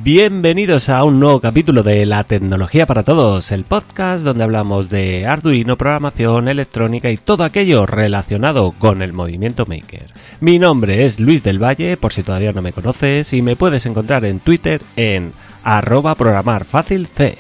Bienvenidos a un nuevo capítulo de La Tecnología para Todos, el podcast donde hablamos de Arduino, programación, electrónica y todo aquello relacionado con el movimiento maker. Mi nombre es Luis del Valle, por si todavía no me conoces, y me puedes encontrar en Twitter en @programarfacilc.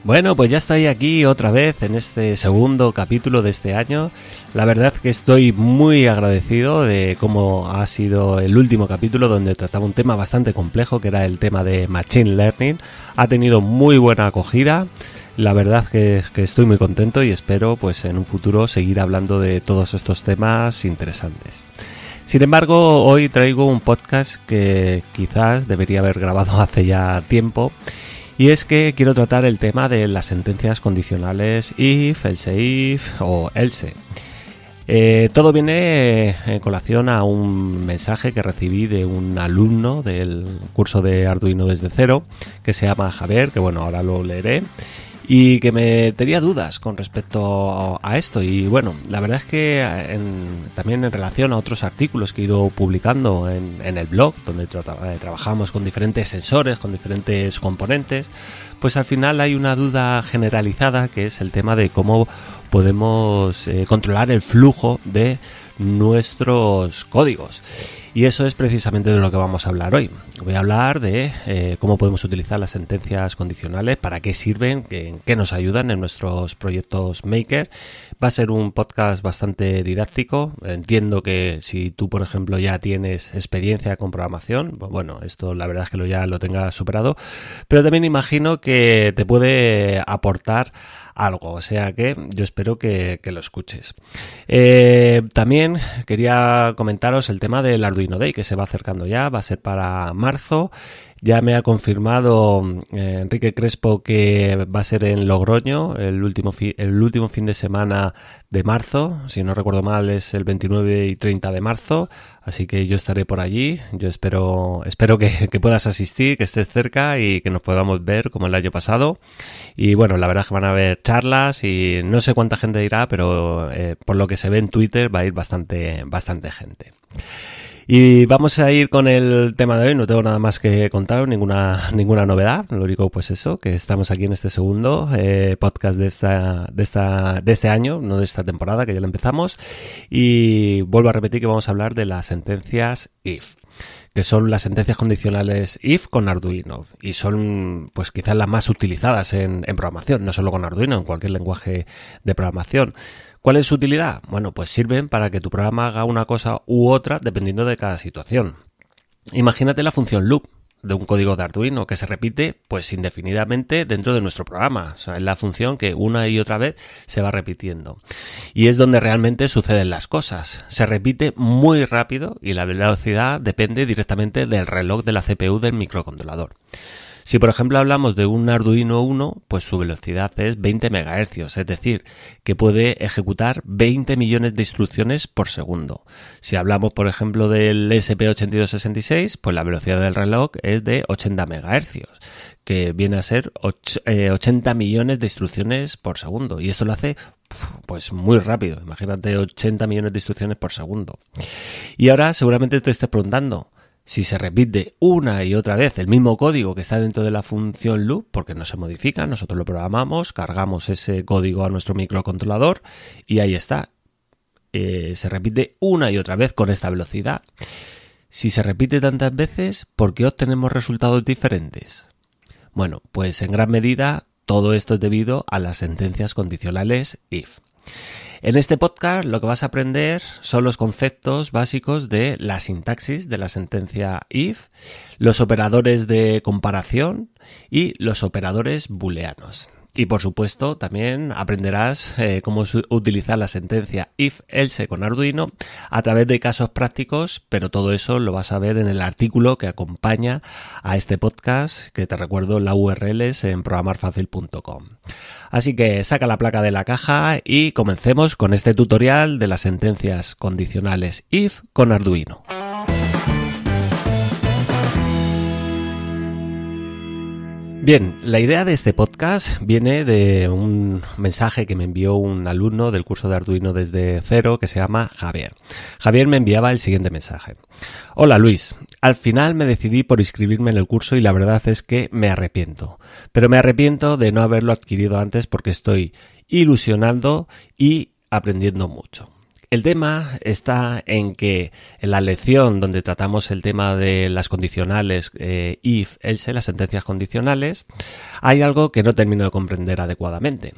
Bueno, pues ya estoy aquí otra vez en este segundo capítulo de este año. La verdad que estoy muy agradecido de cómo ha sido el último capítulo, donde trataba un tema bastante complejo, que era el tema de Machine Learning. Ha tenido muy buena acogida. La verdad que estoy muy contento y espero pues en un futuro seguir hablando de todos estos temas interesantes. Sin embargo, hoy traigo un podcast que quizás debería haber grabado hace ya tiempo. Y es que quiero tratar el tema de las sentencias condicionales if, else if o else. Todo viene en colación a un mensaje que recibí de un alumno del curso de Arduino desde cero, que se llama Javier, que bueno, ahora lo leeré, y que me tenía dudas con respecto a esto. Y bueno, la verdad es que también en relación a otros artículos que he ido publicando en el blog, donde trabajamos con diferentes sensores, con diferentes componentes, pues al final hay una duda generalizada, que es el tema de cómo podemos controlar el flujo de nuestros códigos. Y eso es precisamente de lo que vamos a hablar hoy. Voy a hablar de cómo podemos utilizar las sentencias condicionales, para qué sirven, en qué nos ayudan en nuestros proyectos Maker. Va a ser un podcast bastante didáctico. Entiendo que si tú, por ejemplo, ya tienes experiencia con programación, pues bueno, esto la verdad es que ya lo tengas superado, pero también imagino que te puede aportar algo, o sea que yo espero que lo escuches. También quería comentaros el tema del Arduino Day, que se va acercando ya, va a ser para marzo. Ya me ha confirmado Enrique Crespo que va a ser en Logroño el último fin de semana de marzo. Si no recuerdo mal, es el 29 y 30 de marzo. Así que yo estaré por allí. Yo espero que puedas asistir, que estés cerca y que nos podamos ver como el año pasado. Y bueno, la verdad es que van a haber charlas y no sé cuánta gente irá, pero por lo que se ve en Twitter va a ir bastante gente. Y vamos a ir con el tema de hoy. No tengo nada más que contaros, ninguna novedad. Lo único, pues eso, que estamos aquí en este segundo podcast de este año, no de esta temporada, que ya la empezamos. Y vuelvo a repetir que vamos a hablar de las sentencias if, que son las sentencias condicionales if con Arduino, y son pues quizás las más utilizadas en programación, no solo con Arduino, en cualquier lenguaje de programación. ¿Cuál es su utilidad? Bueno, pues sirven para que tu programa haga una cosa u otra dependiendo de cada situación. Imagínate la función loop de un código de Arduino que se repite pues indefinidamente dentro de nuestro programa. O sea, es la función que una y otra vez se va repitiendo. Y es donde realmente suceden las cosas. Se repite muy rápido y la velocidad depende directamente del reloj de la CPU del microcontrolador. Si por ejemplo hablamos de un Arduino Uno, pues su velocidad es 20 MHz, es decir, que puede ejecutar 20 millones de instrucciones por segundo. Si hablamos por ejemplo del ESP8266, pues la velocidad del reloj es de 80 MHz, que viene a ser 80 millones de instrucciones por segundo. Y esto lo hace pues muy rápido. Imagínate 80 millones de instrucciones por segundo. Y ahora seguramente te estés preguntando, si se repite una y otra vez el mismo código que está dentro de la función loop, porque no se modifica, nosotros lo programamos, cargamos ese código a nuestro microcontrolador y ahí está. Se repite una y otra vez con esta velocidad. Si se repite tantas veces, ¿por qué obtenemos resultados diferentes? Bueno, pues en gran medida todo esto es debido a las sentencias condicionales if. En este podcast lo que vas a aprender son los conceptos básicos de la sintaxis de la sentencia if, los operadores de comparación y los operadores booleanos. Y por supuesto también aprenderás cómo utilizar la sentencia if-else con Arduino a través de casos prácticos, pero todo eso lo vas a ver en el artículo que acompaña a este podcast, que te recuerdo, la URL es en programarfacil.com. Así que saca la placa de la caja y comencemos con este tutorial de las sentencias condicionales if con Bien, la idea de este podcast viene de un mensaje que me envió un alumno del curso de Arduino desde cero que se llama Javier. Javier me enviaba el siguiente mensaje. Hola Luis, al final me decidí por inscribirme en el curso y la verdad es que me arrepiento. Pero me arrepiento de no haberlo adquirido antes porque estoy ilusionando y aprendiendo mucho. El tema está en que en la lección donde tratamos el tema de las condicionales if, else, las sentencias condicionales, hay algo que no termino de comprender adecuadamente.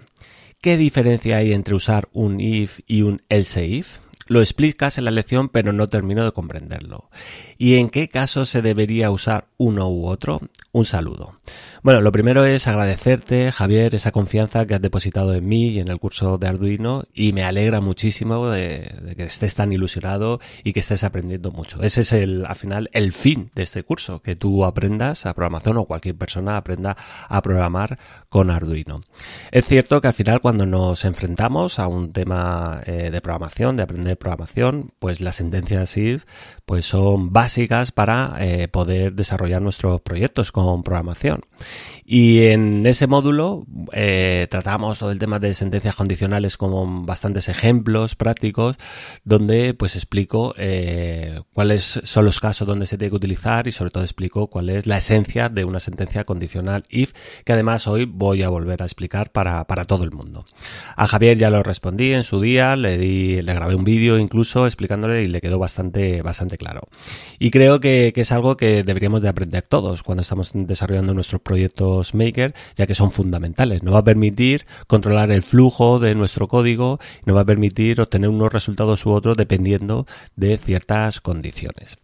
¿Qué diferencia hay entre usar un if y un else if? Lo explicas en la lección pero no termino de comprenderlo. ¿Y en qué caso se debería usar uno u otro? Un saludo. Bueno, lo primero es agradecerte, Javier, esa confianza que has depositado en mí y en el curso de Arduino y me alegra muchísimo de que estés tan ilusionado y que estés aprendiendo mucho. Ese es al final el fin de este curso, que tú aprendas a programación o cualquier persona aprenda a programar con Arduino. Es cierto que al final cuando nos enfrentamos a un tema de programación, de aprender programación, pues las sentencias if pues son básicas para poder desarrollar nuestros proyectos con programación. Y en ese módulo tratamos todo el tema de sentencias condicionales con bastantes ejemplos prácticos donde pues explico cuáles son los casos donde se tiene que utilizar y sobre todo explico cuál es la esencia de una sentencia condicional if, que además hoy voy a volver a explicar para todo el mundo. A Javier ya lo respondí en su día, le grabé un vídeo incluso explicándole y le quedó bastante claro. Y creo que es algo que deberíamos de aprender todos cuando estamos desarrollando nuestros proyectos Maker, ya que son fundamentales. Nos va a permitir controlar el flujo de nuestro código, nos va a permitir obtener unos resultados u otros dependiendo de ciertas condiciones.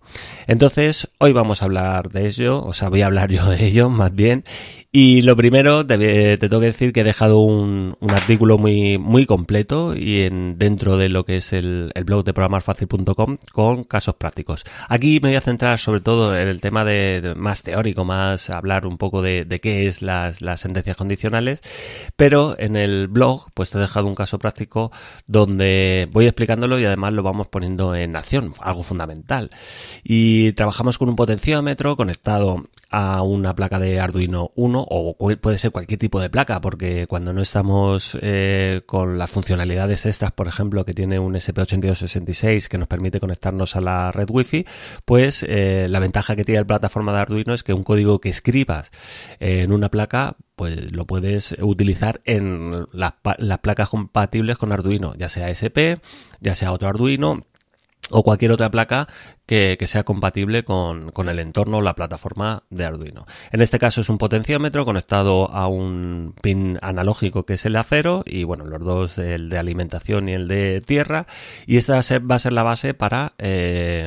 Entonces, hoy vamos a hablar de ello, o sea, voy a hablar yo de ello más bien. Y lo primero, te tengo que decir que he dejado un artículo muy completo y dentro de lo que es el blog de programarfacil.com con casos prácticos. Aquí me voy a centrar sobre todo en el tema de más teórico, más hablar un poco de qué es las sentencias condicionales, pero en el blog pues te he dejado un caso práctico donde voy explicándolo y además lo vamos poniendo en acción, algo fundamental. Y trabajamos con un potenciómetro conectado a una placa de Arduino 1 o puede ser cualquier tipo de placa, porque cuando no estamos con las funcionalidades extras, por ejemplo, que tiene un SP8266 que nos permite conectarnos a la red Wi-Fi, pues la ventaja que tiene la plataforma de Arduino es que un código que escribas en una placa pues lo puedes utilizar en las placas compatibles con Arduino, ya sea SP, ya sea otro Arduino o cualquier otra placa que sea compatible con el entorno o la plataforma de Arduino. En este caso es un potenciómetro conectado a un pin analógico que es el A0 y bueno, los dos, el de alimentación y el de tierra, y esta va a ser la base para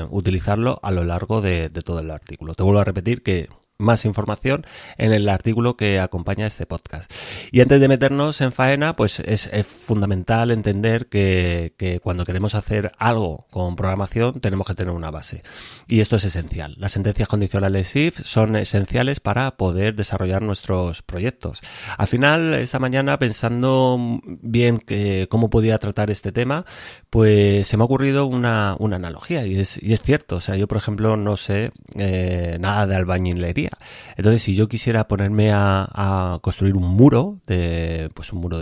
utilizarlo a lo largo de todo el artículo. Te vuelvo a repetir que más información en el artículo que acompaña este podcast. Y antes de meternos en faena, pues es fundamental entender que cuando queremos hacer algo con programación tenemos que tener una base. Y esto es esencial. Las sentencias condicionales if son esenciales para poder desarrollar nuestros proyectos. Al final, esta mañana, pensando bien cómo podía tratar este tema, pues se me ha ocurrido una analogía y es cierto. O sea, yo, por ejemplo, no sé nada de albañilería. Entonces, si yo quisiera ponerme a construir un muro de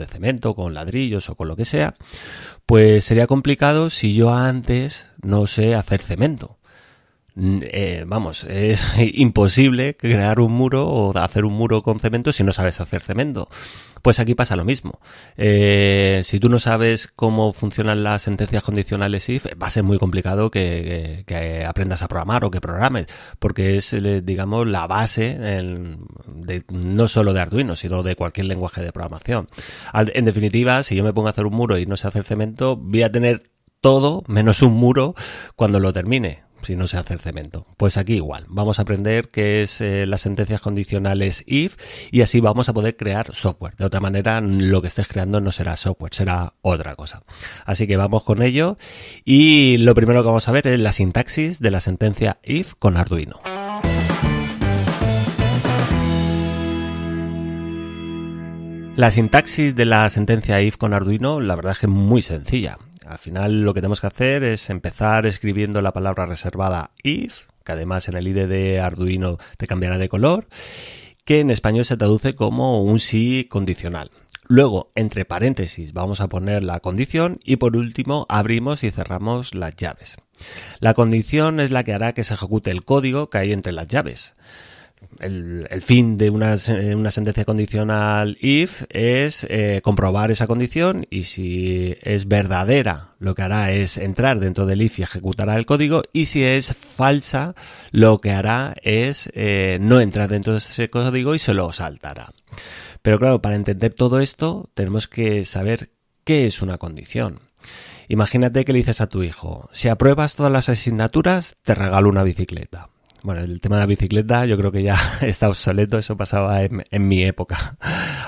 cemento con ladrillos o con lo que sea, pues sería complicado si yo antes no sé hacer cemento. Es imposible crear un muro o hacer un muro con cemento si no sabes hacer cemento. Pues aquí pasa lo mismo. Si tú no sabes cómo funcionan las sentencias condicionales if, va a ser muy complicado que aprendas a programar o que programes, porque es, digamos, la base no solo de Arduino, sino de cualquier lenguaje de programación. En definitiva, si yo me pongo a hacer un muro y no sé hacer cemento, voy a tener todo menos un muro cuando lo termine, si no sé hacer cemento. Pues aquí igual, vamos a aprender qué es las sentencias condicionales if y así vamos a poder crear software. De otra manera, lo que estés creando no será software, será otra cosa. Así que vamos con ello y lo primero que vamos a ver es la sintaxis de la sentencia if con Arduino. La sintaxis de la sentencia if con Arduino, la verdad es que es muy sencilla. Al final lo que tenemos que hacer es empezar escribiendo la palabra reservada if, que además en el IDE de Arduino te cambiará de color, que en español se traduce como un sí condicional. Luego, entre paréntesis, vamos a poner la condición y por último abrimos y cerramos las llaves. La condición es la que hará que se ejecute el código que hay entre las llaves. El fin de una sentencia condicional if es comprobar esa condición, y si es verdadera lo que hará es entrar dentro del if y ejecutará el código, y si es falsa lo que hará es no entrar dentro de ese código y se lo saltará. Pero claro, para entender todo esto tenemos que saber qué es una condición. Imagínate que le dices a tu hijo: si apruebas todas las asignaturas te regalo una bicicleta. Bueno, el tema de la bicicleta yo creo que ya está obsoleto, eso pasaba en mi época.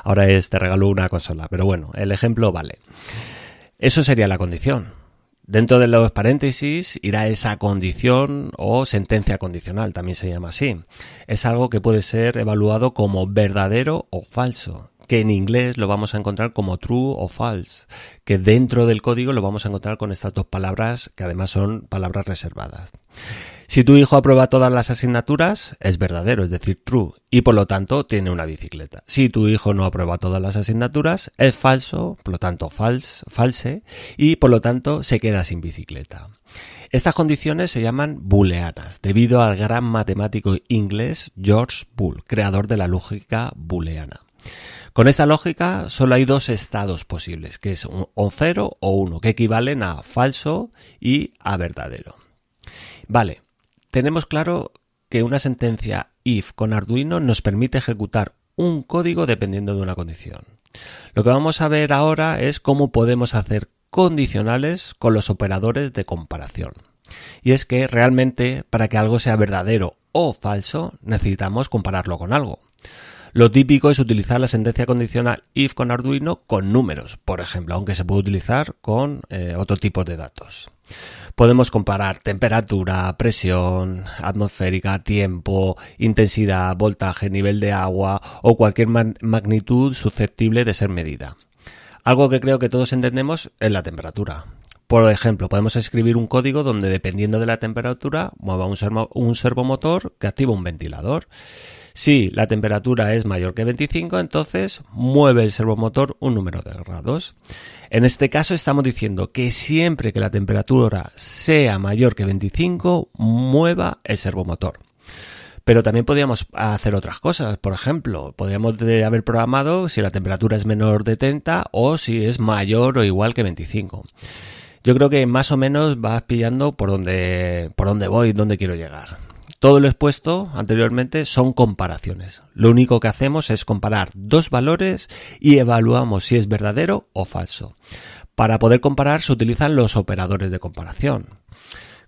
Ahora te regalo una consola, pero bueno, el ejemplo vale. Eso sería la condición. Dentro de los paréntesis irá esa condición o sentencia condicional, también se llama así. Es algo que puede ser evaluado como verdadero o falso, que en inglés lo vamos a encontrar como true o false, que dentro del código lo vamos a encontrar con estas dos palabras, que además son palabras reservadas. Si tu hijo aprueba todas las asignaturas, es verdadero, es decir, true, y por lo tanto tiene una bicicleta. Si tu hijo no aprueba todas las asignaturas, es falso, por lo tanto false, y por lo tanto se queda sin bicicleta. Estas condiciones se llaman booleanas, debido al gran matemático inglés George Boole, creador de la lógica booleana. Con esta lógica solo hay dos estados posibles, que es o 0 o 1, que equivalen a falso y a verdadero. Vale, tenemos claro que una sentencia if con Arduino nos permite ejecutar un código dependiendo de una condición. Lo que vamos a ver ahora es cómo podemos hacer condicionales con los operadores de comparación. Y es que realmente para que algo sea verdadero o falso necesitamos compararlo con algo. Lo típico es utilizar la sentencia condicional if con Arduino con números, por ejemplo, aunque se puede utilizar con otro tipo de datos. Podemos comparar temperatura, presión atmosférica, tiempo, intensidad, voltaje, nivel de agua o cualquier magnitud susceptible de ser medida. Algo que creo que todos entendemos es la temperatura. Por ejemplo, podemos escribir un código donde, dependiendo de la temperatura, mueva un servomotor que activa un ventilador. Si la temperatura es mayor que 25, entonces mueve el servomotor un número de grados. En este caso estamos diciendo que siempre que la temperatura sea mayor que 25, mueva el servomotor. Pero también podríamos hacer otras cosas. Por ejemplo, podríamos haber programado si la temperatura es menor de 30 o si es mayor o igual que 25. Yo creo que más o menos vas pillando por dónde voy, dónde quiero llegar. Todo lo expuesto anteriormente son comparaciones. Lo único que hacemos es comparar dos valores y evaluamos si es verdadero o falso. Para poder comparar se utilizan los operadores de comparación.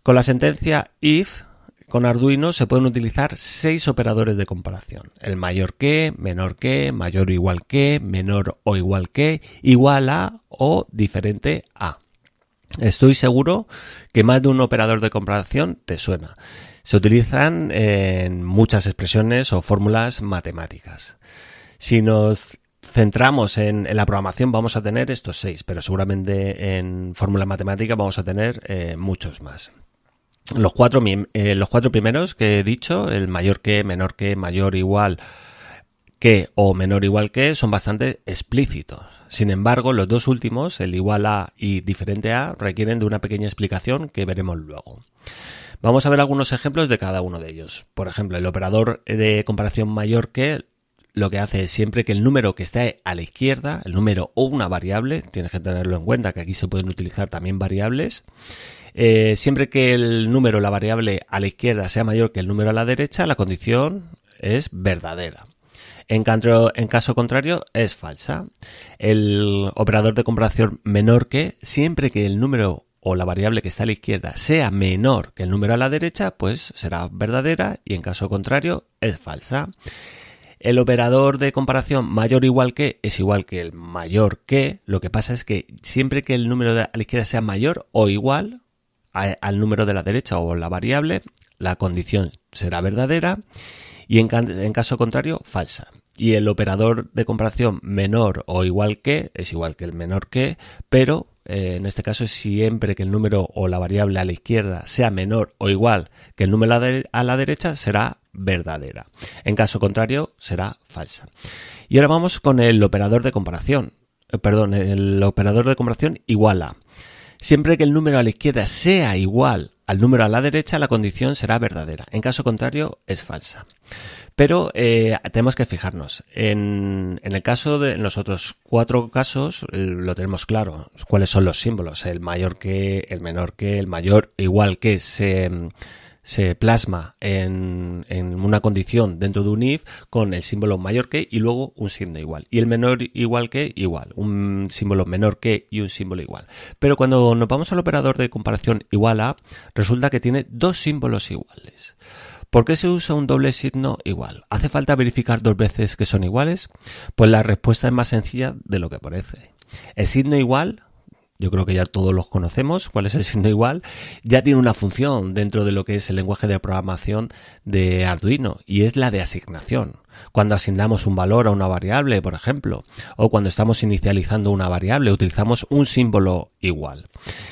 Con la sentencia if con Arduino se pueden utilizar 6 operadores de comparación. El mayor que, menor que, mayor o igual que, menor o igual que, igual a o diferente a. Estoy seguro que más de un operador de comparación te suena. Se utilizan en muchas expresiones o fórmulas matemáticas. Si nos centramos en la programación vamos a tener estos 6, pero seguramente en fórmulas matemáticas vamos a tener muchos más. Los cuatro primeros que he dicho, el mayor que, menor que, mayor igual que o menor igual que, son bastante explícitos. Sin embargo, los dos últimos, el igual a y diferente a, requieren de una pequeña explicación que veremos luego. Vamos a ver algunos ejemplos de cada uno de ellos. Por ejemplo, el operador de comparación mayor que lo que hace es siempre que el número que esté a la izquierda, el número o una variable, tienes que tenerlo en cuenta que aquí se pueden utilizar también variables, siempre que el número o la variable a la izquierda sea mayor que el número a la derecha, la condición es verdadera. En caso contrario, es falsa. El operador de comparación menor que, siempre que el número o la variable que está a la izquierda sea menor que el número a la derecha, pues será verdadera, y en caso contrario, es falsa. El operador de comparación mayor o igual que es igual que el mayor que. Lo que pasa es que siempre que el número a la izquierda sea mayor o igual al número de la derecha o la variable, la condición será verdadera, y en caso contrario, falsa. Y el operador de comparación menor o igual que es igual que el menor que, pero en este caso siempre que el número o la variable a la izquierda sea menor o igual que el número a la derecha será verdadera. En caso contrario, será falsa. Y ahora vamos con el operador de comparación. El operador de comparación igual a. Siempre que el número a la izquierda sea igual al número a la derecha, la condición será verdadera. En caso contrario, es falsa. Pero tenemos que fijarnos. En el caso de los otros 4 casos, lo tenemos claro. ¿Cuáles son los símbolos? El mayor que, el menor que, el mayor igual que se plasma en una condición dentro de un if con el símbolo mayor que y luego un signo igual. Y el menor igual que igual. Un símbolo menor que y un símbolo igual. Pero cuando nos vamos al operador de comparación igual a, resulta que tiene 2 símbolos iguales. ¿Por qué se usa un doble signo igual? ¿Hace falta verificar 2 veces que son iguales? Pues la respuesta es más sencilla de lo que parece. El signo igual, yo creo que ya todos los conocemos, cuál es el signo igual, ya tiene una función dentro de lo que es el lenguaje de programación de Arduino y es la de asignación. Cuando asignamos un valor a una variable, por ejemplo, o cuando estamos inicializando una variable, utilizamos un símbolo igual.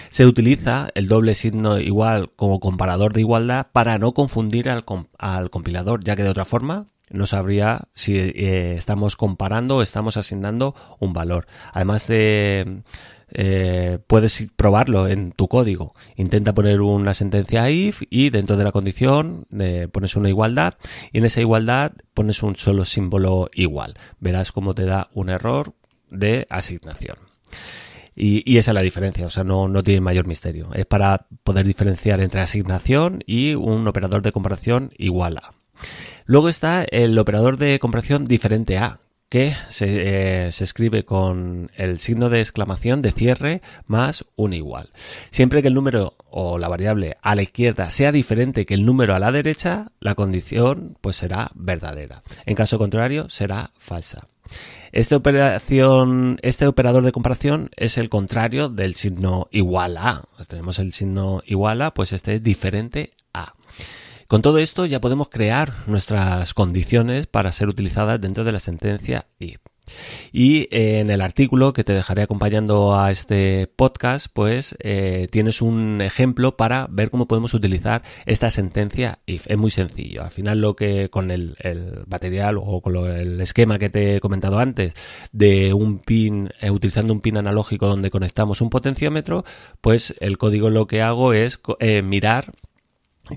Se utiliza el doble signo igual como comparador de igualdad para no confundir al compilador, ya que de otra forma no sabría si estamos comparando o estamos asignando un valor. Además puedes probarlo en tu código. Intenta poner una sentencia if y dentro de la condición pones una igualdad y en esa igualdad pones un solo símbolo igual. Verás cómo te da un error de asignación. Y esa es la diferencia, o sea, no tiene mayor misterio. Es para poder diferenciar entre asignación y un operador de comparación igual a. Luego está el operador de comparación diferente a, que se escribe con el signo de exclamación de cierre más un igual. Siempre que el número o la variable a la izquierda sea diferente que el número a la derecha, la condición pues será verdadera. En caso contrario, será falsa. Este operador de comparación es el contrario del signo igual a. Tenemos el signo igual a, pues este es diferente a. Con todo esto ya podemos crear nuestras condiciones para ser utilizadas dentro de la sentencia if. Y en el artículo que te dejaré acompañando a este podcast, pues tienes un ejemplo para ver cómo podemos utilizar esta sentencia if. Es muy sencillo. Al final lo que con el material o con el esquema que te he comentado antes de un pin, utilizando un pin analógico donde conectamos un potenciómetro, pues el código lo que hago es mirar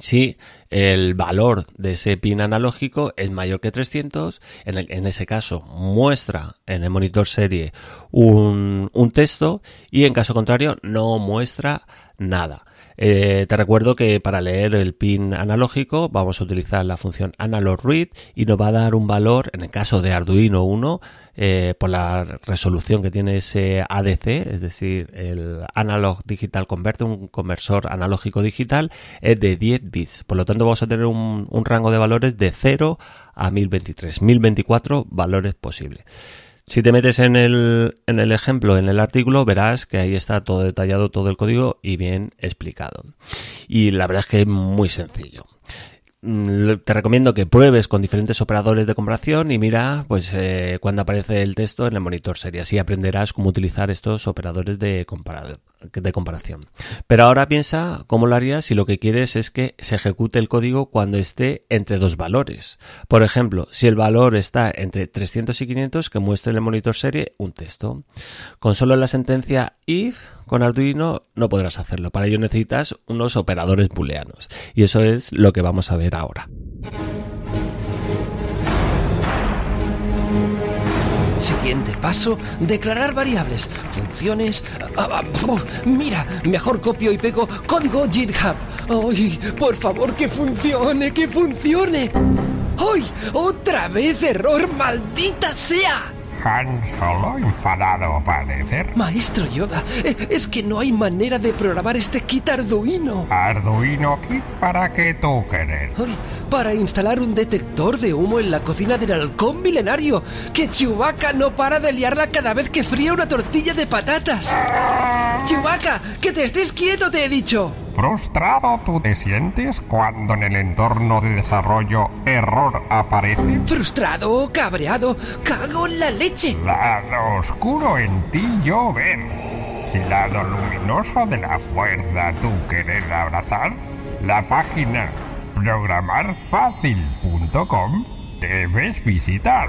si el valor de ese pin analógico es mayor que 300, en ese caso muestra en el monitor serie un texto y en caso contrario no muestra nada. Te recuerdo que para leer el pin analógico vamos a utilizar la función analogRead y nos va a dar un valor, en el caso de Arduino 1, por la resolución que tiene ese ADC, es decir, el Analog Digital Converter, un conversor analógico digital, es de 10 bits. Por lo tanto, vamos a tener un rango de valores de 0 a 1023, 1024 valores posibles. Si te metes en el ejemplo, en el artículo, verás que ahí está todo detallado, todo el código y bien explicado. Y la verdad es que es muy sencillo. Te recomiendo que pruebes con diferentes operadores de comparación y mira pues cuando aparece el texto en el monitor serie. Así aprenderás cómo utilizar estos operadores de comparación. Pero ahora piensa cómo lo harías si lo que quieres es que se ejecute el código cuando esté entre 2 valores. Por ejemplo, si el valor está entre 300 y 500, que muestre en el monitor serie un texto. Con solo la sentencia if con Arduino no podrás hacerlo. Para ello necesitas unos operadores booleanos. Y eso es lo que vamos a ver ahora. Siguiente paso, declarar variables, funciones... mira, mejor copio y pego código GitHub. ¡Ay, por favor, que funcione, que funcione! ¡Ay, otra vez error, maldita sea! Han Solo enfadado parecer. Maestro Yoda, es que no hay manera de programar este kit Arduino. Arduino Kit, ¿para qué tú querer? Ay, para instalar un detector de humo en la cocina del halcón milenario. Que Chewbacca no para de liarla cada vez que fría una tortilla de patatas. Chewbacca, que te estés quieto, te he dicho. ¿Frustrado tú te sientes cuando en el entorno de desarrollo error aparece? Frustrado, cabreado, cago en la leche. Lado oscuro en ti yo ver. Si lado luminoso de la fuerza tú querer abrazar, la página programarfacil.com programarfacil.com debes visitar.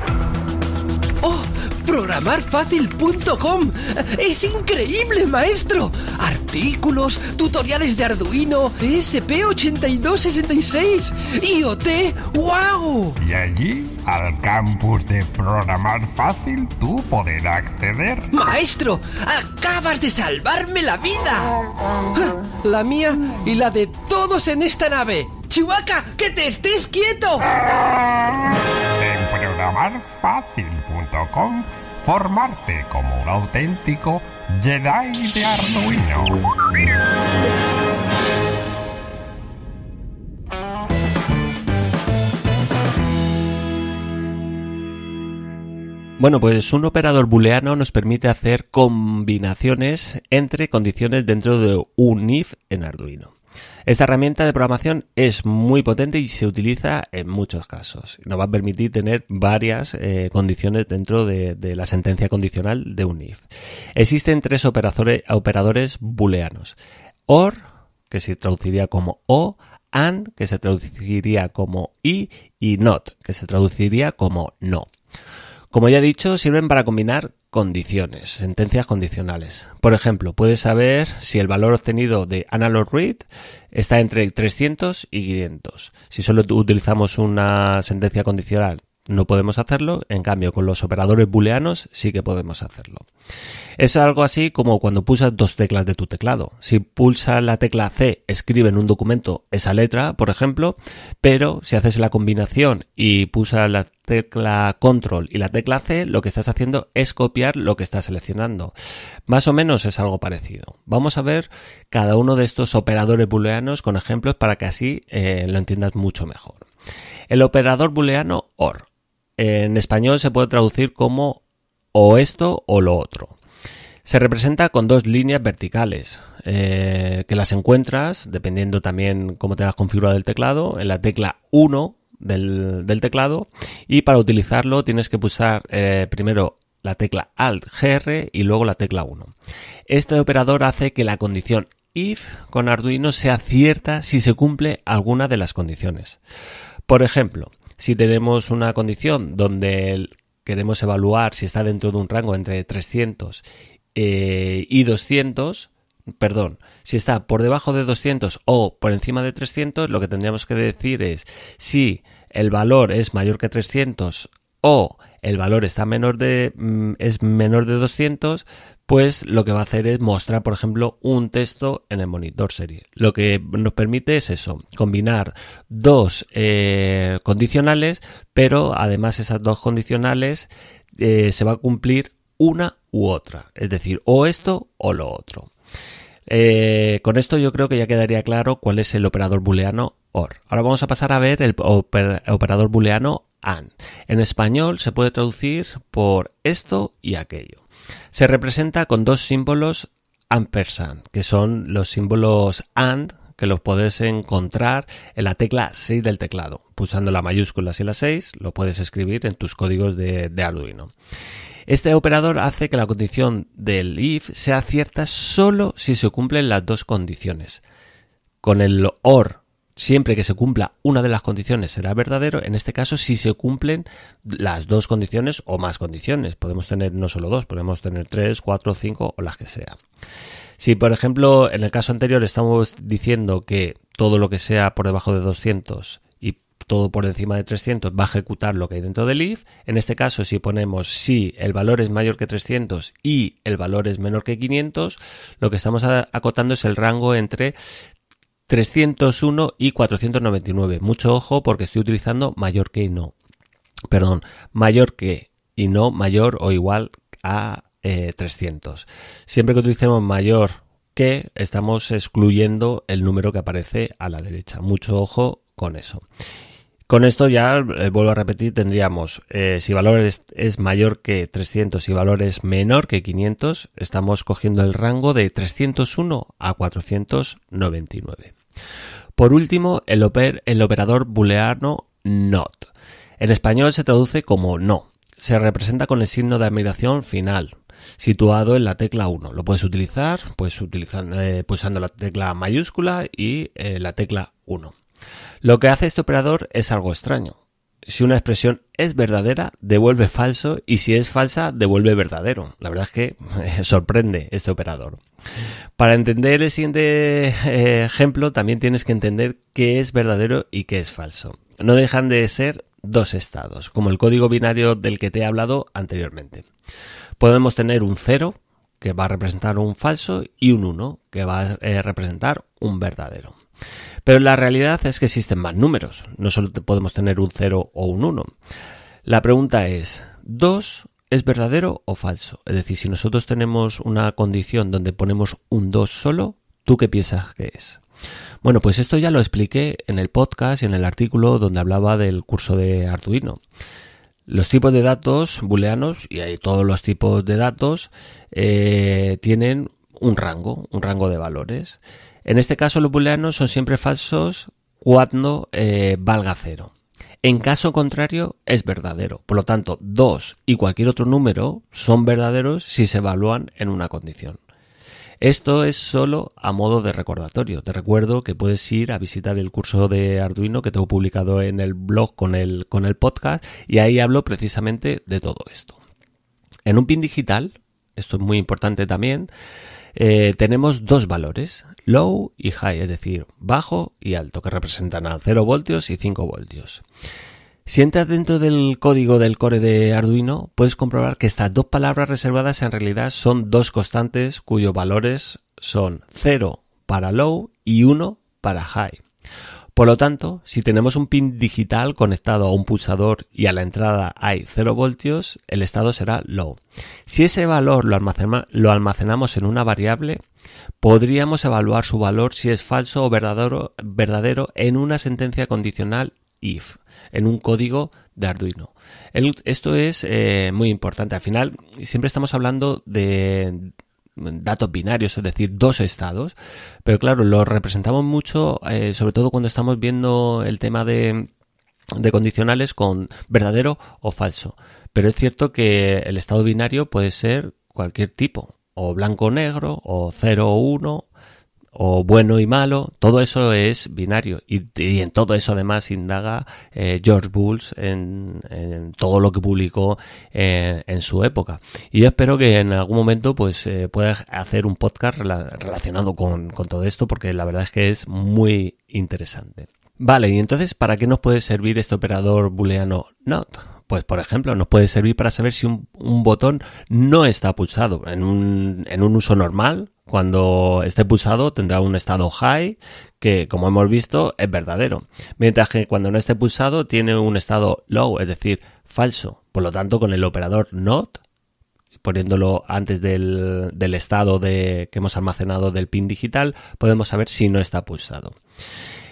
¡Oh! ¡Programarfacil.com! ¡Es increíble, maestro! Artículos, tutoriales de Arduino, ESP8266, IoT, ¡wow! Y allí, al campus de Programar Fácil, tú podrás acceder. ¡Maestro! ¡Acabas de salvarme la vida! La mía y la de todos en esta nave. ¡Chewbacca, que te estés quieto! En programarfacil.com, formarte como un auténtico Jedi de Arduino. Bueno, pues un operador booleano nos permite hacer combinaciones entre condiciones dentro de un if en Arduino. Esta herramienta de programación es muy potente y se utiliza en muchos casos. Nos va a permitir tener varias condiciones dentro de la sentencia condicional de un if. Existen tres operadores booleanos. OR, que se traduciría como O, AND, que se traduciría como y NOT, que se traduciría como no. Como ya he dicho, sirven para combinar condiciones, sentencias condicionales. Por ejemplo, puedes saber si el valor obtenido de analog read está entre 300 y 500. Si solo utilizamos una sentencia condicional, no podemos hacerlo. En cambio, con los operadores booleanos sí que podemos hacerlo. Es algo así como cuando pulsas dos teclas de tu teclado. Si pulsas la tecla C, escribe en un documento esa letra, por ejemplo, pero si haces la combinación y pulsas la tecla Control y la tecla C, lo que estás haciendo es copiar lo que estás seleccionando. Más o menos es algo parecido. Vamos a ver cada uno de estos operadores booleanos con ejemplos para que así lo entiendas mucho mejor. El operador booleano OR. En español se puede traducir como o esto o lo otro. Se representa con dos líneas verticales que las encuentras, dependiendo también cómo tengas configurado el teclado, en la tecla 1 del teclado, y para utilizarlo tienes que pulsar primero la tecla Alt-GR y luego la tecla 1. Este operador hace que la condición if con Arduino sea cierta si se cumple alguna de las condiciones. Por ejemplo, si tenemos una condición donde queremos evaluar si está dentro de un rango entre 300 y 200, si está por debajo de 200 o por encima de 300, lo que tendríamos que decir es si el valor es mayor que 300 o el valor es menor de 200, pues lo que va a hacer es mostrar, por ejemplo, un texto en el monitor serie. Lo que nos permite es eso, combinar dos condicionales, pero además esas dos condicionales se va a cumplir una u otra, es decir, o esto o lo otro. Con esto yo creo que ya quedaría claro cuál es el operador booleano OR. Ahora vamos a pasar a ver el operador booleano AND. En español se puede traducir por esto y aquello. Se representa con dos símbolos ampersand, que son los símbolos AND, que los puedes encontrar en la tecla 6 del teclado. Pulsando la mayúscula y la 6 lo puedes escribir en tus códigos de Arduino. Este operador hace que la condición del if sea cierta solo si se cumplen las dos condiciones. Con el OR, siempre que se cumpla una de las condiciones será verdadero. En este caso, si se cumplen las dos condiciones o más condiciones. Podemos tener no solo dos, podemos tener 3, 4, 5 o las que sea. Si, por ejemplo, en el caso anterior estamos diciendo que todo lo que sea por debajo de 200 y todo por encima de 300 va a ejecutar lo que hay dentro del if. En este caso, si ponemos si el valor es mayor que 300 y el valor es menor que 500, lo que estamos acotando es el rango entre 301 y 499. Mucho ojo porque estoy utilizando mayor que y no. Perdón, mayor que y no mayor o igual a 300. Siempre que utilicemos mayor que, estamos excluyendo el número que aparece a la derecha. Mucho ojo con eso. Con esto ya, vuelvo a repetir, tendríamos, si valor es mayor que 300 y valor es menor que 500, estamos cogiendo el rango de 301 a 499. Por último, el operador booleano NOT. En español se traduce como no. Se representa con el signo de admiración final, situado en la tecla 1. Lo puedes utilizar pulsando la tecla mayúscula y la tecla 1. Lo que hace este operador es algo extraño. si una expresión es verdadera, devuelve falso, y si es falsa, devuelve verdadero. La verdad es que sorprende este operador. Para entender el siguiente ejemplo, también tienes que entender qué es verdadero y qué es falso. No dejan de ser dos estados, como el código binario del que te he hablado anteriormente. Podemos tener un 0, que va a representar un falso, y un 1, que va a representar un verdadero. Pero la realidad es que existen más números, no solo podemos tener un 0 o un 1. La pregunta es, ¿2 es verdadero o falso? Es decir, si nosotros tenemos una condición donde ponemos un 2 solo, ¿tú qué piensas que es? Bueno, pues esto ya lo expliqué en el podcast y en el artículo donde hablaba del curso de Arduino. Los tipos de datos booleanos, y hay todos los tipos de datos, tienen un rango de valores. En este caso los booleanos son siempre falsos cuando valga 0. En caso contrario es verdadero. Por lo tanto, 2 y cualquier otro número son verdaderos si se evalúan en una condición. Esto es solo a modo de recordatorio. Te recuerdo que puedes ir a visitar el curso de Arduino que tengo publicado en el blog con el podcast, y ahí hablo precisamente de todo esto. En un pin digital, esto es muy importante también, tenemos dos valores, low y high, es decir, bajo y alto, que representan a 0 voltios y 5 voltios. Si entras dentro del código del core de Arduino, puedes comprobar que estas dos palabras reservadas en realidad son dos constantes cuyos valores son 0 para low y 1 para high. Por lo tanto, si tenemos un pin digital conectado a un pulsador y a la entrada hay 0 voltios, el estado será low. Si ese valor lo almacenamos en una variable, podríamos evaluar su valor si es falso o verdadero en una sentencia condicional if, en un código de Arduino. Esto es muy importante. Al final, siempre estamos hablando de datos binarios, es decir, dos estados, pero claro, lo representamos mucho, sobre todo cuando estamos viendo el tema de condicionales con verdadero o falso. Pero es cierto que el estado binario puede ser cualquier tipo, o blanco o negro, o 0 o 1, o bueno y malo. Todo eso es binario, y en todo eso además indaga George Bulls en todo lo que publicó en su época. Y yo espero que en algún momento pues puedas hacer un podcast relacionado con todo esto, porque la verdad es que es muy interesante. Vale, y entonces, ¿para qué nos puede servir este operador booleano not? Pues, por ejemplo, nos puede servir para saber si un botón no está pulsado. En un uso normal, cuando esté pulsado tendrá un estado high, que como hemos visto es verdadero. Mientras que cuando no esté pulsado tiene un estado low, es decir, falso. Por lo tanto, con el operador not, poniéndolo antes del estado que hemos almacenado del pin digital, podemos saber si no está pulsado.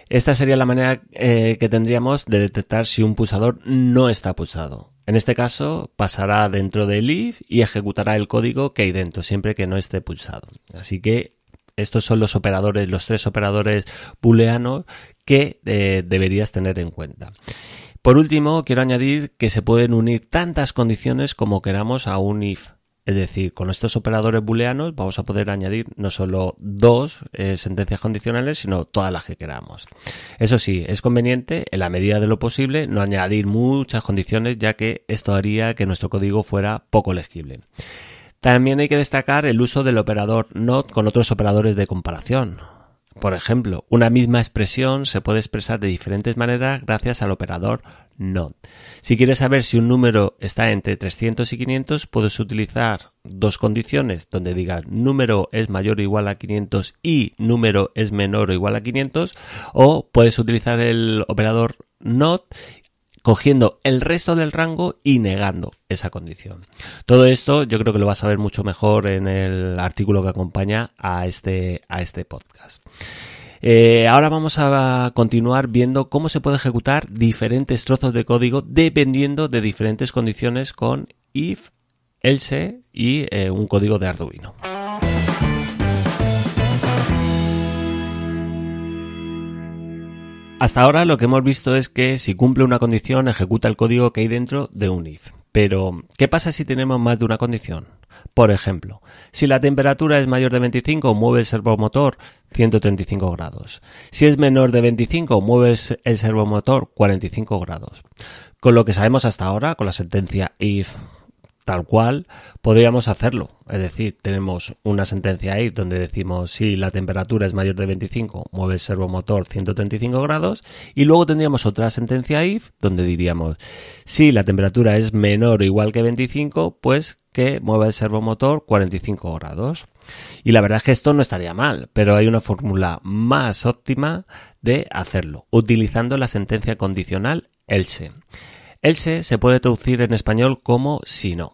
Esta sería la manera que tendríamos de detectar si un pulsador no está pulsado. En este caso pasará dentro del if y ejecutará el código que hay dentro, siempre que no esté pulsado. Así que estos son los tres operadores booleanos que deberías tener en cuenta. Por último, quiero añadir que se pueden unir tantas condiciones como queramos a un if. Es decir, con estos operadores booleanos vamos a poder añadir no solo dos sentencias condicionales, sino todas las que queramos. Eso sí, es conveniente, en la medida de lo posible, no añadir muchas condiciones, ya que esto haría que nuestro código fuera poco legible. También hay que destacar el uso del operador not con otros operadores de comparación. Por ejemplo, una misma expresión se puede expresar de diferentes maneras gracias al operador not. Si quieres saber si un número está entre 300 y 500, puedes utilizar dos condiciones donde digas número es mayor o igual a 500 y número es menor o igual a 500, o puedes utilizar el operador not cogiendo el resto del rango y negando esa condición. Todo esto yo creo que lo vas a ver mucho mejor en el artículo que acompaña a este podcast. Ahora vamos a continuar viendo cómo se puede ejecutar diferentes trozos de código dependiendo de diferentes condiciones con if, else y un código de Arduino. Hasta ahora lo que hemos visto es que si cumple una condición ejecuta el código que hay dentro de un if. Pero, ¿qué pasa si tenemos más de una condición? Por ejemplo, si la temperatura es mayor de 25, mueve el servomotor 135 grados. Si es menor de 25, mueve el servomotor 45 grados. Con lo que sabemos hasta ahora, con la sentencia if tal cual, podríamos hacerlo. Es decir, tenemos una sentencia if donde decimos si la temperatura es mayor de 25, mueve el servomotor 135 grados, y luego tendríamos otra sentencia if donde diríamos si la temperatura es menor o igual que 25, pues que mueva el servomotor 45 grados. Y la verdad es que esto no estaría mal, pero hay una fórmula más óptima de hacerlo, utilizando la sentencia condicional else. Else se puede traducir en español como si no.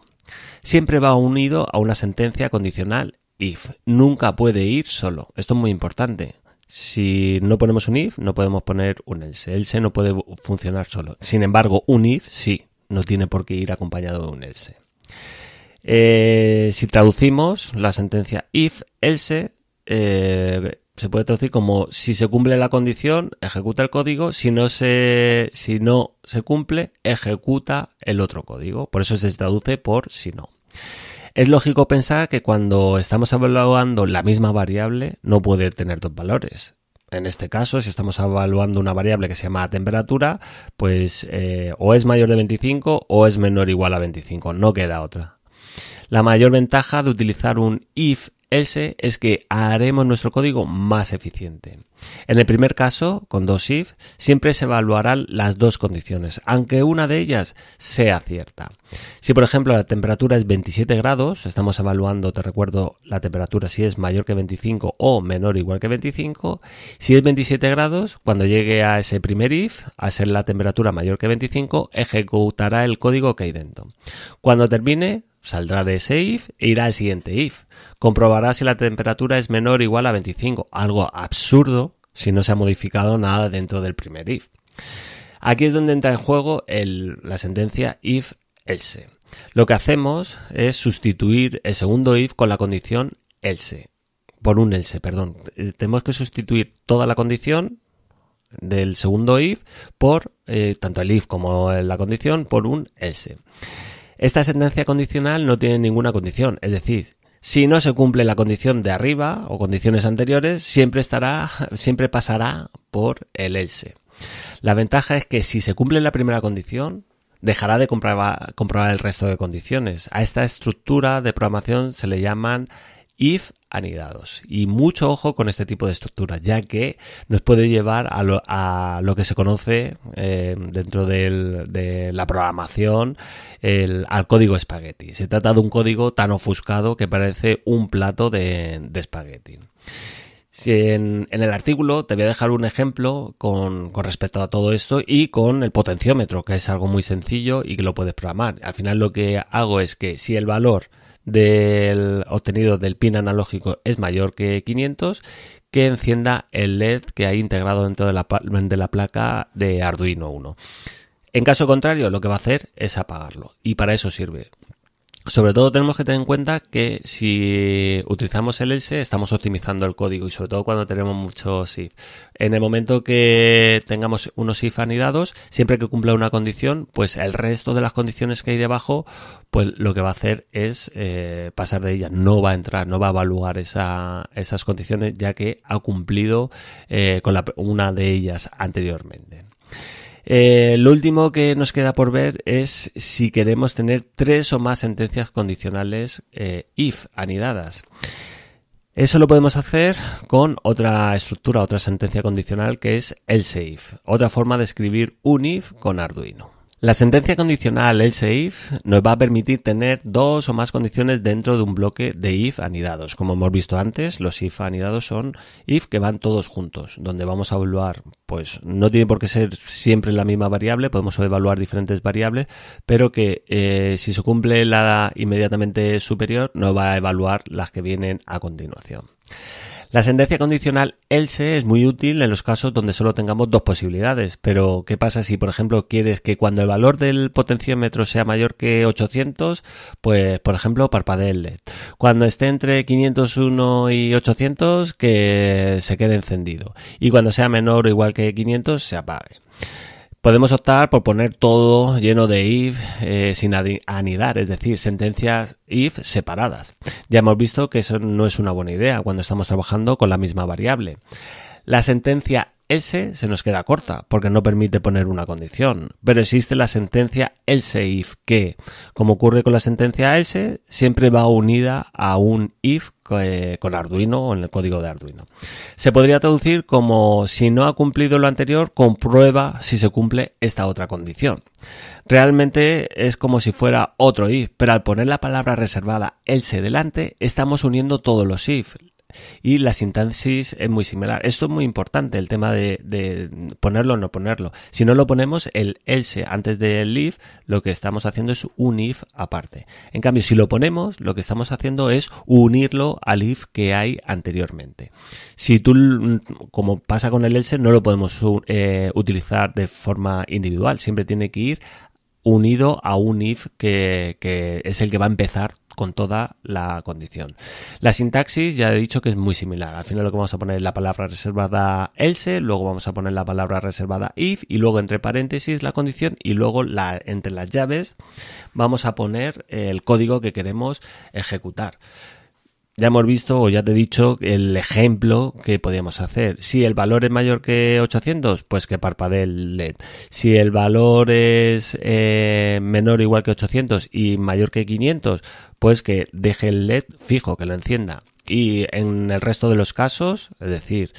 Siempre va unido a una sentencia condicional if. Nunca puede ir solo. Esto es muy importante. Si no ponemos un if, no podemos poner un else. Else no puede funcionar solo. Sin embargo, un if sí. No tiene por qué ir acompañado de un else. Si traducimos la sentencia if else, se puede traducir como si se cumple la condición, ejecuta el código, si no se cumple, ejecuta el otro código. Por eso se traduce por si no. Es lógico pensar que cuando estamos evaluando la misma variable no puede tener dos valores. En este caso, si estamos evaluando una variable que se llama temperatura, pues o es mayor de 25 o es menor o igual a 25, no queda otra. La mayor ventaja de utilizar un if else es que haremos nuestro código más eficiente. En el primer caso, con dos if, siempre se evaluarán las dos condiciones, aunque una de ellas sea cierta. Si por ejemplo la temperatura es 27 grados, estamos evaluando, te recuerdo, la temperatura si es mayor que 25 o menor o igual que 25. Si es 27 grados, cuando llegue a ese primer if, a ser la temperatura mayor que 25, ejecutará el código que hay dentro. Cuando termine, saldrá de ese if e irá al siguiente if. Comprobará si la temperatura es menor o igual a 25, algo absurdo si no se ha modificado nada dentro del primer if. Aquí es donde entra en juego la sentencia if else. Lo que hacemos es sustituir el segundo if con la condición else, por un else, perdón. Tenemos que sustituir toda la condición del segundo if por, tanto el if como la condición, por un else. Esta sentencia condicional no tiene ninguna condición, es decir, si no se cumple la condición de arriba o condiciones anteriores, siempre pasará por el else. La ventaja es que si se cumple la primera condición, dejará de comprobar el resto de condiciones. A esta estructura de programación se le llaman if anidados. Y mucho ojo con este tipo de estructuras, ya que nos puede llevar a lo que se conoce dentro de la programación al código espagueti. Se trata de un código tan ofuscado que parece un plato de espagueti. Si en el artículo te voy a dejar un ejemplo con respecto a todo esto y con el potenciómetro, que es algo muy sencillo y que lo puedes programar. Al final lo que hago es que si el valor del obtenido del pin analógico es mayor que 500, que encienda el LED que hay integrado dentro de la placa de Arduino Uno. En caso contrario, lo que va a hacer es apagarlo, y para eso sirve. Sobre todo tenemos que tener en cuenta que si utilizamos el else estamos optimizando el código, y sobre todo cuando tenemos muchos if. En el momento que tengamos unos if anidados, siempre que cumpla una condición, pues el resto de las condiciones que hay debajo, pues lo que va a hacer es pasar de ellas. No va a entrar, no va a evaluar esas condiciones, ya que ha cumplido con una de ellas anteriormente. Lo último que nos queda por ver es si queremos tener 3 o más sentencias condicionales if anidadas. Eso lo podemos hacer con otra estructura, otra sentencia condicional, que es else if, otra forma de escribir un if con Arduino. La sentencia condicional else if nos va a permitir tener 2 o más condiciones dentro de un bloque de if anidados. Como hemos visto antes, los if anidados son if que van todos juntos, donde vamos a evaluar, pues no tiene por qué ser siempre la misma variable, podemos evaluar diferentes variables, pero que si se cumple la inmediatamente superior, nos va a evaluar las que vienen a continuación. La sentencia condicional else es muy útil en los casos donde solo tengamos 2 posibilidades, pero ¿qué pasa si, por ejemplo, quieres que cuando el valor del potenciómetro sea mayor que 800, pues, por ejemplo, parpadee el LED? Cuando esté entre 501 y 800, que se quede encendido. Y cuando sea menor o igual que 500, se apague. Podemos optar por poner todo lleno de if sin anidar, es decir, sentencias if separadas. Ya hemos visto que eso no es una buena idea cuando estamos trabajando con la misma variable. La sentencia else se nos queda corta porque no permite poner una condición, pero existe la sentencia else if que, como ocurre con la sentencia else, siempre va unida a un if con Arduino o en el código de Arduino. Se podría traducir como: si no ha cumplido lo anterior, comprueba si se cumple esta otra condición. Realmente es como si fuera otro if, pero al poner la palabra reservada else delante, estamos uniendo todos los if. Y la sintaxis es muy similar. Esto es muy importante, el tema de ponerlo o no ponerlo. Si no lo ponemos, el else antes del if, lo que estamos haciendo es un if aparte. En cambio, si lo ponemos, lo que estamos haciendo es unirlo al if que hay anteriormente. Si tú, como pasa con el else, no lo podemos utilizar de forma individual. Siempre tiene que ir unido a un if que es el que va a empezar con toda la condición. La sintaxis ya he dicho que es muy similar. Al final lo que vamos a poner es la palabra reservada else, luego vamos a poner la palabra reservada if y luego entre paréntesis la condición y luego entre las llaves vamos a poner el código que queremos ejecutar. Ya hemos visto, o ya te he dicho, el ejemplo que podíamos hacer. Si el valor es mayor que 800, pues que parpadee el LED. Si el valor es menor o igual que 800 y mayor que 500, pues que deje el LED fijo, que lo encienda. Y en el resto de los casos, es decir,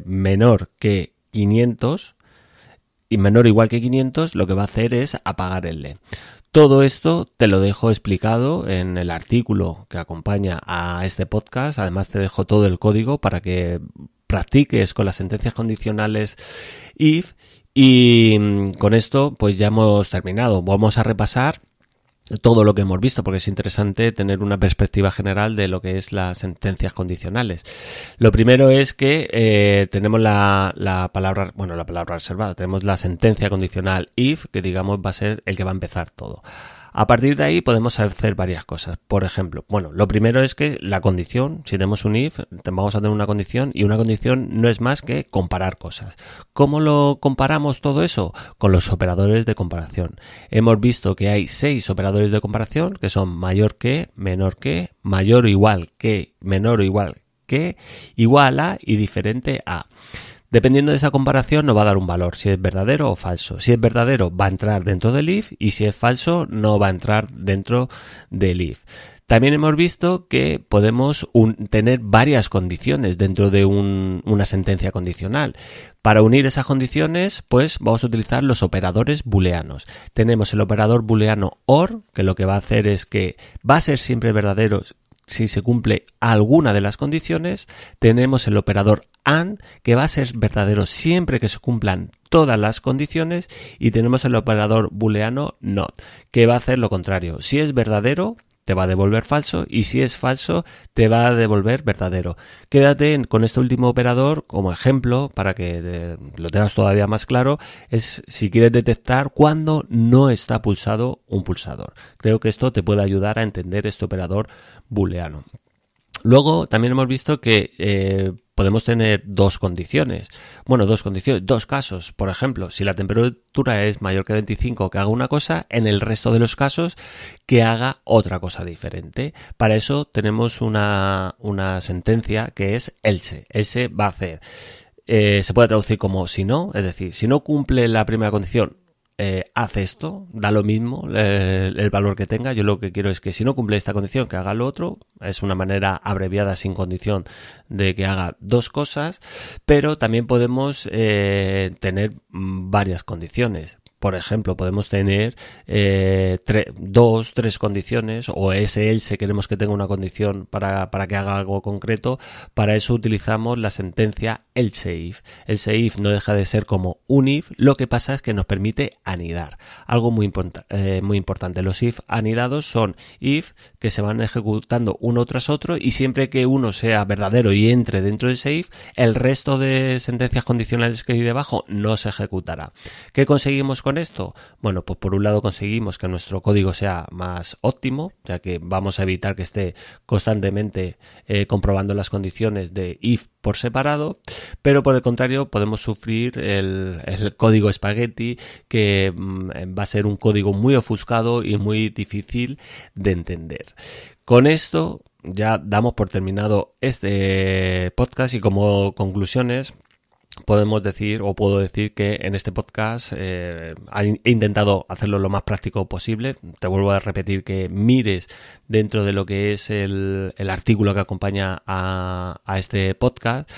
menor que 500 y menor o igual que 500, lo que va a hacer es apagar el LED. Todo esto te lo dejo explicado en el artículo que acompaña a este podcast. Además te dejo todo el código para que practiques con las sentencias condicionales if. Y con esto pues ya hemos terminado. Vamos a repasar todo lo que hemos visto porque es interesante tener una perspectiva general de lo que es las sentencias condicionales. Lo primero es que tenemos la palabra reservada, tenemos la sentencia condicional if, que digamos va a ser el que va a empezar todo. A partir de ahí podemos hacer varias cosas. Por ejemplo, lo primero es que la condición, si tenemos un if, vamos a tener una condición y una condición no es más que comparar cosas. ¿Cómo lo comparamos todo eso? Con los operadores de comparación. Hemos visto que hay 6 operadores de comparación que son mayor que, menor que, mayor o igual que, menor o igual que, igual a y diferente a. Dependiendo de esa comparación nos va a dar un valor, si es verdadero o falso. Si es verdadero va a entrar dentro del if y si es falso no va a entrar dentro del if. También hemos visto que podemos tener varias condiciones dentro de una sentencia condicional. Para unir esas condiciones, pues vamos a utilizar los operadores booleanos. Tenemos el operador booleano OR, que lo que va a hacer es que va a ser siempre verdadero si se cumple alguna de las condiciones. Tenemos el operador AND, que va a ser verdadero siempre que se cumplan todas las condiciones, y tenemos el operador booleano NOT, que va a hacer lo contrario. Si es verdadero, te va a devolver falso, y si es falso, te va a devolver verdadero. Quédate con este último operador como ejemplo para que lo tengas todavía más claro. Es si quieres detectar cuándo no está pulsado un pulsador. Creo que esto te puede ayudar a entender este operador booleano. Luego también hemos visto que podemos tener dos casos. Por ejemplo, si la temperatura es mayor que 25, que haga una cosa, en el resto de los casos que haga otra cosa diferente. Para eso tenemos una sentencia que es else. Else va a hacer, se puede traducir como si no, es decir, si no cumple la primera condición, hace esto, da lo mismo el valor que tenga. Yo lo que quiero es que si no cumple esta condición, que haga lo otro. Es una manera abreviada sin condición de que haga dos cosas, pero también podemos tener varias condiciones. Por ejemplo, podemos tener 3 condiciones, o else queremos que tenga una condición para que haga algo concreto. Para eso utilizamos la sentencia else if. Else if no deja de ser como un if, lo que pasa es que nos permite anidar. Algo muy importante. Los if anidados son if que se van ejecutando uno tras otro, y siempre que uno sea verdadero y entre dentro de ese if, el resto de sentencias condicionales que hay debajo no se ejecutará. ¿Qué conseguimos con esto? Bueno, pues por un lado conseguimos que nuestro código sea más óptimo, ya que vamos a evitar que esté constantemente comprobando las condiciones de if por separado, pero por el contrario podemos sufrir el código Spaghetti, que va a ser un código muy ofuscado y muy difícil de entender. Con esto ya damos por terminado este podcast y como conclusiones podemos decir, o puedo decir, que en este podcast he intentado hacerlo lo más práctico posible. Te vuelvo a repetir que mires dentro de lo que es el artículo que acompaña a este podcast,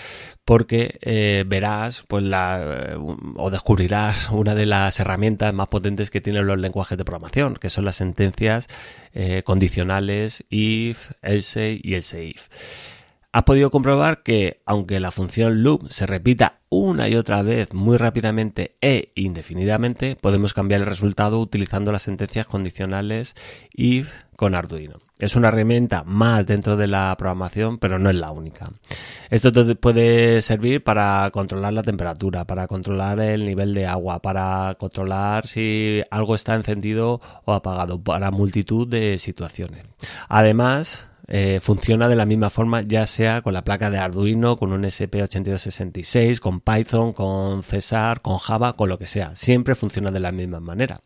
porque verás pues o descubrirás una de las herramientas más potentes que tienen los lenguajes de programación, que son las sentencias condicionales if, else y else if. Has podido comprobar que, aunque la función loop se repita una y otra vez muy rápidamente e indefinidamente, podemos cambiar el resultado utilizando las sentencias condicionales if con Arduino. Es una herramienta más dentro de la programación, pero no es la única. Esto te puede servir para controlar la temperatura, para controlar el nivel de agua, para controlar si algo está encendido o apagado, para multitud de situaciones. Además, funciona de la misma forma, ya sea con la placa de Arduino, con un ESP8266, con Python, con C#, con Java, con lo que sea. Siempre funciona de la misma manera.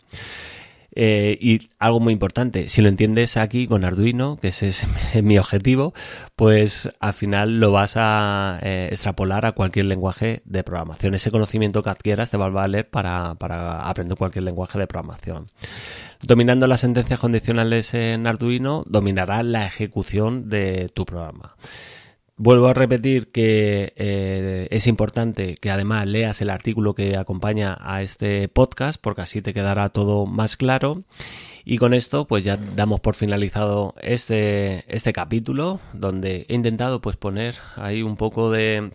Y algo muy importante, si lo entiendes aquí con Arduino, que ese es mi objetivo, pues al final lo vas a extrapolar a cualquier lenguaje de programación. Ese conocimiento que adquieras te va a valer para aprender cualquier lenguaje de programación. Dominando las sentencias condicionales en Arduino, dominarás la ejecución de tu programa. Vuelvo a repetir que es importante que además leas el artículo que acompaña a este podcast, porque así te quedará todo más claro. Y con esto pues ya damos por finalizado este capítulo, donde he intentado pues poner ahí un poco de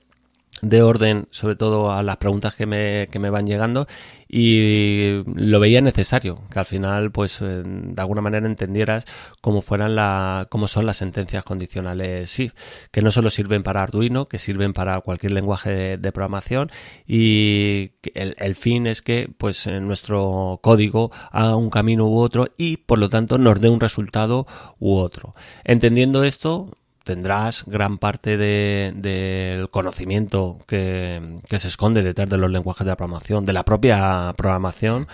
orden, sobre todo a las preguntas que me van llegando, y lo veía necesario que al final pues de alguna manera entendieras cómo son las sentencias condicionales if, que no solo sirven para Arduino, que sirven para cualquier lenguaje de programación, y el fin es que pues nuestro código haga un camino u otro y por lo tanto nos dé un resultado u otro. Entendiendo esto, tendrás gran parte del conocimiento que se esconde detrás de los lenguajes de programación, de la propia programación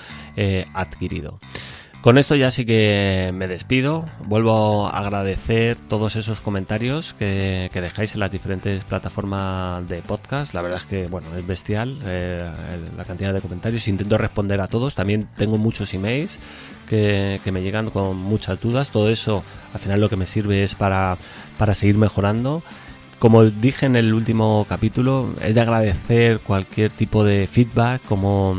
adquirido. Con esto ya sí que me despido. Vuelvo a agradecer todos esos comentarios que dejáis en las diferentes plataformas de podcast. La verdad es que es bestial la cantidad de comentarios. Intento responder a todos. También tengo muchos emails que me llegan con muchas dudas. Todo eso al final lo que me sirve es para seguir mejorando. Como dije en el último capítulo, es de agradecer cualquier tipo de feedback, como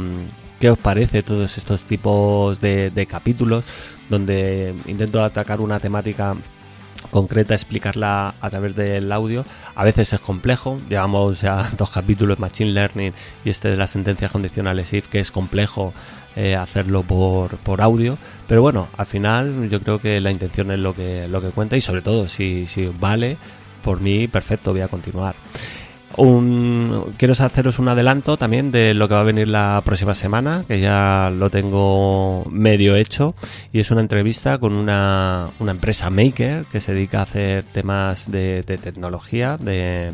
qué os parece todos estos tipos de capítulos, donde intento atacar una temática concreta, explicarla a través del audio. A veces es complejo, llevamos ya 2 capítulos, Machine Learning y este de las sentencias condicionales if, que es complejo hacerlo por audio, pero bueno, al final yo creo que la intención es lo que cuenta, y sobre todo si vale, por mí perfecto, voy a continuar. Quiero haceros un adelanto también de lo que va a venir la próxima semana, que ya lo tengo medio hecho, y es una entrevista con una empresa maker que se dedica a hacer temas de tecnología,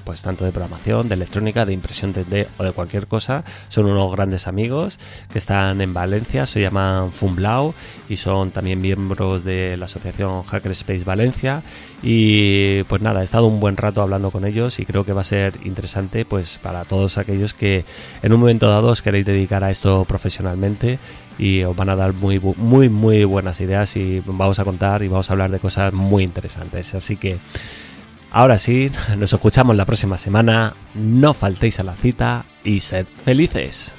pues tanto de programación, de electrónica, de impresión 3D o de cualquier cosa. Son unos grandes amigos que están en Valencia, se llaman Funblau y son también miembros de la asociación Hackerspace Valencia. Y pues nada, he estado un buen rato hablando con ellos y creo que va a ser interesante pues para todos aquellos que en un momento dado os queréis dedicar a esto profesionalmente, y os van a dar muy buenas ideas, y vamos a contar y vamos a hablar de cosas muy interesantes. Así que ahora sí, nos escuchamos la próxima semana, no faltéis a la cita y sed felices.